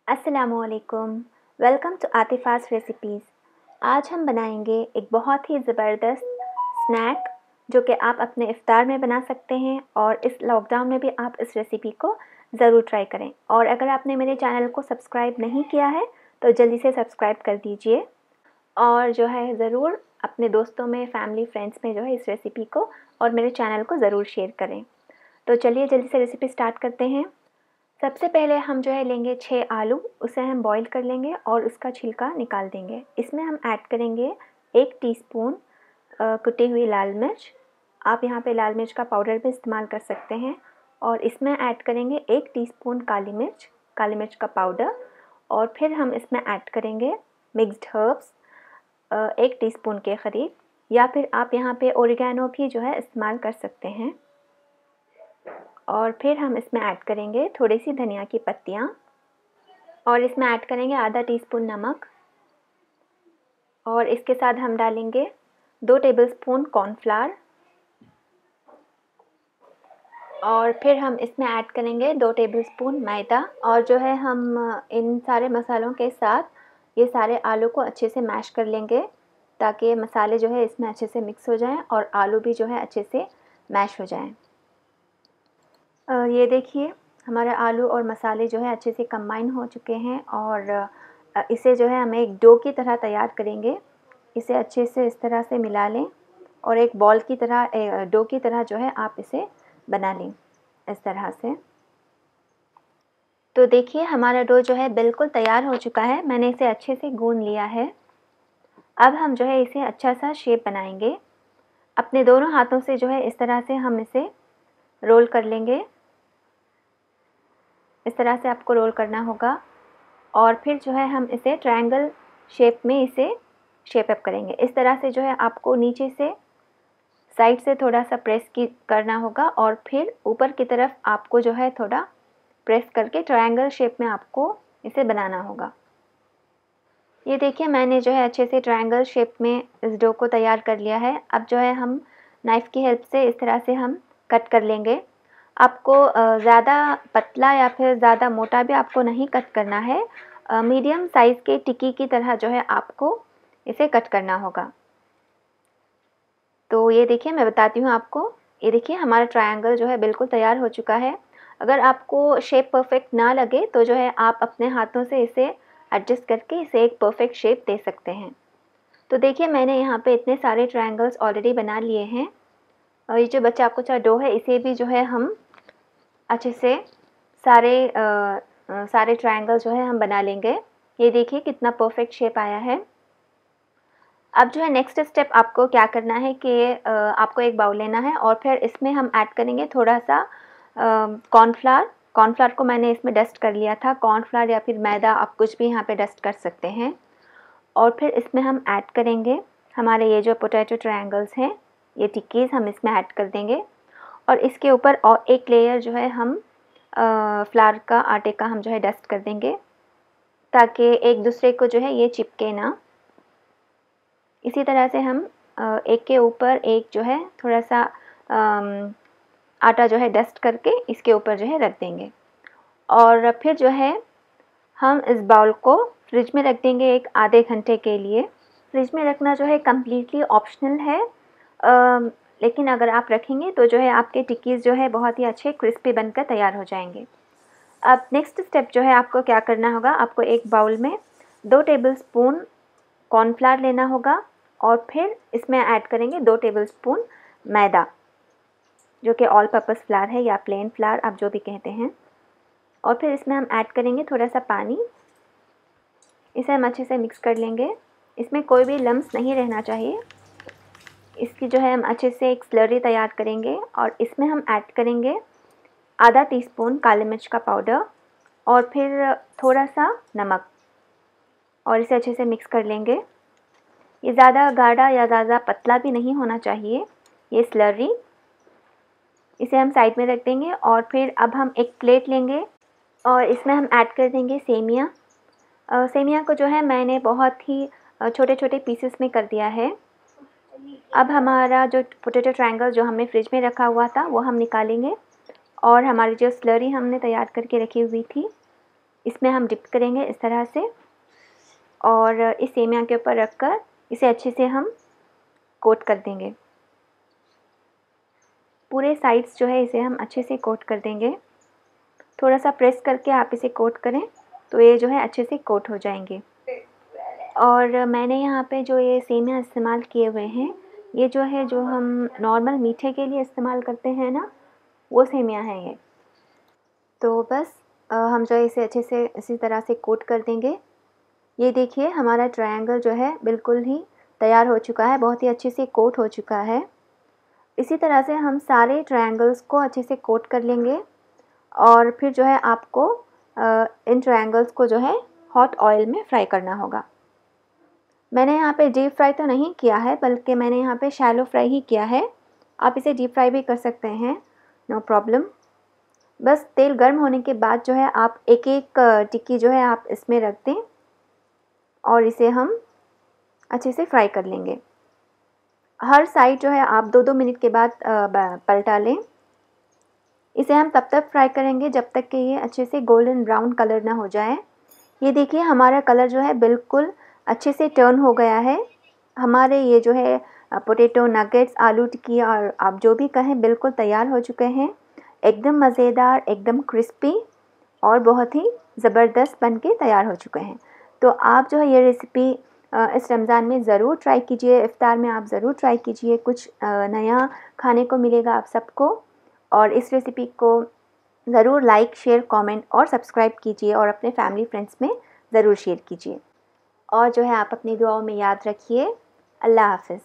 अस्सलामुअलैकुम। Welcome to Atifa's recipes. आज हम बनाएंगे एक बहुत ही ज़बरदस्त स्नैक जो कि आप अपने इफ़्तार में बना सकते हैं और इस लॉकडाउन में भी आप इस रेसिपी को ज़रूर ट्राई करें। और अगर आपने मेरे चैनल को सब्सक्राइब नहीं किया है तो जल्दी से सब्सक्राइब कर दीजिए और जो है ज़रूर अपने दोस्तों में, फैमिली, फ्रेंड्स में जो है इस रेसिपी को और मेरे चैनल को ज़रूर शेयर करें। तो चलिए जल्दी से रेसिपी स्टार्ट करते हैं। सबसे पहले हम जो है लेंगे 6 आलू, उसे हम बॉईल कर लेंगे और उसका छिलका निकाल देंगे। इसमें हम ऐड करेंगे 1 टीस्पून कुटी हुई लाल मिर्च। आप यहाँ पे लाल मिर्च का पाउडर भी इस्तेमाल कर सकते हैं। और इसमें ऐड करेंगे 1 टीस्पून काली मिर्च का पाउडर। और फिर हम इसमें ऐड करेंगे मिक्स्ड हर्ब्स 1 टीस्पून के करीब, या फिर आप यहाँ पे ओरिगैनो भी जो है इस्तेमाल कर सकते हैं। और फिर हम इसमें ऐड करेंगे थोड़ी सी धनिया की पत्तियाँ और इसमें ऐड करेंगे आधा टीस्पून नमक। और इसके साथ हम डालेंगे 2 टेबलस्पून कॉर्नफ्लावर और फिर हम इसमें ऐड करेंगे 2 टेबलस्पून मैदा। और जो है हम इन सारे मसालों के साथ ये सारे आलू को अच्छे से मैश कर लेंगे ताकि ये मसाले जो है इसमें अच्छे से मिक्स हो जाएं और आलू भी जो है अच्छे से मैश हो जाएं। ये देखिए हमारा आलू और मसाले जो है अच्छे से कंबाइन हो चुके हैं और इसे जो है हम एक डो की तरह तैयार करेंगे। इसे अच्छे से इस तरह से मिला लें और एक बॉल की तरह, डो की तरह जो है आप इसे बना लें इस तरह से। तो देखिए हमारा डो जो है बिल्कुल तैयार हो चुका है। मैंने इसे अच्छे से गूंद लिया है। अब हम जो है इसे अच्छा सा शेप बनाएंगे। अपने दोनों हाथों से जो है इस तरह से हम इसे रोल कर लेंगे। इस तरह से आपको रोल करना होगा और फिर जो है हम इसे ट्रायंगल शेप में इसे शेप अप करेंगे। इस तरह से जो है आपको नीचे से साइड से थोड़ा सा करना होगा और फिर ऊपर की तरफ आपको जो है थोड़ा प्रेस करके ट्रायंगल शेप में आपको इसे बनाना होगा। ये देखिए मैंने जो है अच्छे से ट्रायंगल शेप में इस डो को तैयार कर लिया है। अब जो है हम नाइफ़ की हेल्प से इस तरह से हम कट कर लेंगे। आपको ज़्यादा पतला या फिर ज़्यादा मोटा भी आपको नहीं कट करना है। मीडियम साइज़ के टिक्की की तरह जो है आपको इसे कट करना होगा। तो ये देखिए मैं बताती हूँ आपको। ये देखिए हमारा ट्रायंगल जो है बिल्कुल तैयार हो चुका है। अगर आपको शेप परफेक्ट ना लगे तो जो है आप अपने हाथों से इसे एडजस्ट करके इसे एक परफेक्ट शेप दे सकते हैं। तो देखिए मैंने यहाँ पे इतने सारे ट्रायंगल्स ऑलरेडी बना लिए हैं। और ये जो बचा कुचा डो है इसे भी जो है हम अच्छे से सारे ट्रायंगल जो है हम बना लेंगे। ये देखिए कितना परफेक्ट शेप आया है। अब जो है नेक्स्ट स्टेप आपको क्या करना है कि आपको एक बाउल लेना है और फिर इसमें हम ऐड करेंगे थोड़ा सा कॉर्नफ्लावर को मैंने इसमें डस्ट कर लिया था। कॉर्नफ्लावर या फिर मैदा आप कुछ भी यहाँ पे डस्ट कर सकते हैं। और फिर इसमें हम ऐड करेंगे हमारे ये जो पोटैटो ट्रायंगल्स हैं, ये टिक्कीज़ हम इसमें ऐड कर देंगे। और इसके ऊपर और एक लेयर जो है हम फ्लावर का, आटे का हम जो है डस्ट कर देंगे ताकि एक दूसरे को जो है ये चिपके ना। इसी तरह से हम एक के ऊपर एक जो है थोड़ा सा आटा जो है डस्ट करके इसके ऊपर जो है रख देंगे। और फिर जो है हम इस बाउल को फ्रिज में रख देंगे एक आधे घंटे के लिए। फ्रिज में रखना जो है कम्प्लीटली ऑप्शनल है, लेकिन अगर आप रखेंगे तो जो है आपके टिक्कीज़ जो है बहुत ही अच्छे क्रिस्पी बनकर तैयार हो जाएंगे। अब नेक्स्ट स्टेप जो है आपको क्या करना होगा, आपको एक बाउल में 2 टेबलस्पून कॉर्नफ्लावर लेना होगा और फिर इसमें ऐड करेंगे 2 टेबलस्पून मैदा, जो कि ऑल पर्पस फ्लावर है या प्लेन फ्लावर आप जो भी कहते हैं। और फिर इसमें हम ऐड करेंगे थोड़ा सा पानी। इसे हम अच्छे से मिक्स कर लेंगे। इसमें कोई भी लम्स नहीं रहना चाहिए। इसकी जो है हम अच्छे से एक स्लरी तैयार करेंगे और इसमें हम ऐड करेंगे आधा टीस्पून काली मिर्च का पाउडर और फिर थोड़ा सा नमक और इसे अच्छे से मिक्स कर लेंगे। ये ज़्यादा गाढ़ा या ज़्यादा पतला भी नहीं होना चाहिए ये स्लरी। इसे हम साइड में रख देंगे और फिर अब हम एक प्लेट लेंगे और इसमें हम ऐड कर देंगे सेमिया। सेमिया को जो है मैंने बहुत ही छोटे छोटे पीसेस में कर दिया है। अब हमारा जो पोटैटो ट्रायंगल जो हमने फ्रिज में रखा हुआ था वो हम निकालेंगे और हमारी जो स्लरी हमने तैयार करके रखी हुई थी इसमें हम डिप करेंगे इस तरह से, और इस सेमिया के ऊपर रखकर इसे अच्छे से हम कोट कर देंगे। पूरे साइड्स जो है इसे हम अच्छे से कोट कर देंगे। थोड़ा सा प्रेस करके आप इसे कोट करें तो ये जो है अच्छे से कोट हो जाएंगे। और मैंने यहाँ पे जो ये सेमिया इस्तेमाल किए हुए हैं, ये जो है जो हम नॉर्मल मीठे के लिए इस्तेमाल करते हैं ना, वो सेमिया है ये। तो बस हम जो है इसे अच्छे से इसी तरह से कोट कर देंगे। ये देखिए हमारा ट्रायंगल जो है बिल्कुल ही तैयार हो चुका है, बहुत ही अच्छे से कोट हो चुका है। इसी तरह से हम सारे ट्रायंगल्स को अच्छे से कोट कर लेंगे और फिर जो है आपको इन ट्रायंगल्स को जो है हॉट ऑयल में फ्राई करना होगा। मैंने यहाँ पे डीप फ्राई तो नहीं किया है, बल्कि मैंने यहाँ पे शैलो फ्राई ही किया है। आप इसे डीप फ्राई भी कर सकते हैं, नो प्रॉब्लम। बस तेल गर्म होने के बाद जो है आप एक एक टिक्की जो है आप इसमें रख दें और इसे हम अच्छे से फ्राई कर लेंगे। हर साइड जो है आप 2-2 मिनट के बाद पलटा लें। इसे हम तब तक फ्राई करेंगे जब तक कि ये अच्छे से गोल्डन ब्राउन कलर ना हो जाए। ये देखिए हमारा कलर जो है बिल्कुल अच्छे से टर्न हो गया है। हमारे ये जो है पोटैटो नगेट्स, आलू टिक्की और आप जो भी कहें, बिल्कुल तैयार हो चुके हैं। एकदम मज़ेदार, एकदम क्रिस्पी और बहुत ही ज़बरदस्त बन के तैयार हो चुके हैं। तो आप जो है ये रेसिपी इस रमज़ान में ज़रूर ट्राई कीजिए, इफ़्तार में आप ज़रूर ट्राई कीजिए, कुछ नया खाने को मिलेगा आप सबको। और इस रेसिपी को ज़रूर लाइक, शेयर, कमेंट और सब्सक्राइब कीजिए और अपने फैमिली फ्रेंड्स में ज़रूर शेयर कीजिए। और जो है आप अपनी दुआओं में याद रखिए। अल्लाह हाफ़िज़।